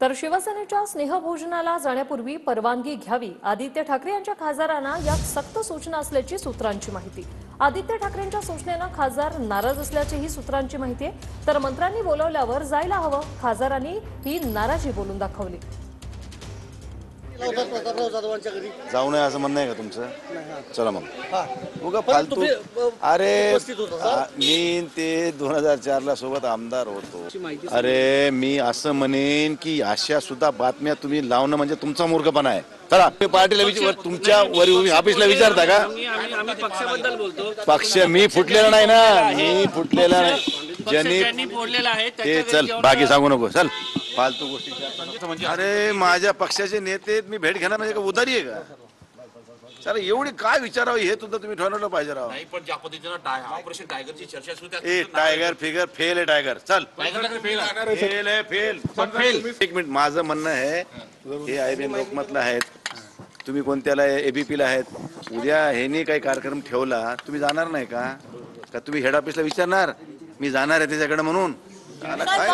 तर शिवसेनेच्या स्नेहभोजनाला जाण्यापूर्वी परवानगी घ्यावी। आदित्य ठाकरे यांच्या खासदारांना यात सक्त सूचना असल्याची सूत्रांची माहिती। आदित्य ठाकरेंच्या सूचनेनं खासदार नाराज असल्याचीही सूत्रांची माहिती आहे। तर मंत्र्यांनी बोलावल्यावर जायला हवं, खासदारांनी ही नाराजी बोलून दाखवली। जाऊ नये असं म्हणणं आहे का तुमचं? चला मग उगा फालतू। अरे मी ते 2004 ला सोबत आमदार होतो। अरे मी असं म्हणेन की अशा सुद्धा बातम्या तुम्ही लावणं म्हणजे तुमचा मूर्खपणा आहे। चला पार्टीला तुमच्या वरी ऑफिसला विचारता का? पक्षाबद्दल बोलतो। पक्ष मी फुटलेला नाही ना, मी फुटलेला नाही। ज्यांनी फोडलेला आहे ते चल बाकी सांगू नको, चल फालतू गोष्टी। अरे माझ्या पक्षाचे नेते मी भेट घेणार म्हणजे का उदारी आहे का? चला एवढी काय विचारावं हे सुद्धा तुम्ही ठरवलं पाहिजे राव। नाही पण ज्या पद्धतीनं ऑपरेशन टायगरची चर्चा सुरू आहे, ए टायगर फिगर फेल आहे टायगर। चल फेल आहे फेल। एक मिनिट, माझं म्हणणं आहे हे आयबीएन लोकमतला आहेत, तुम्ही कोणत्याला एबीपीला आहेत। उद्या ह्यांनी काही कार्यक्रम ठेवला तुम्ही जाणार नाही का? तुम्ही हेड ऑफिसला विचारणार मी जाणार आहे त्याच्याकडे म्हणून? काय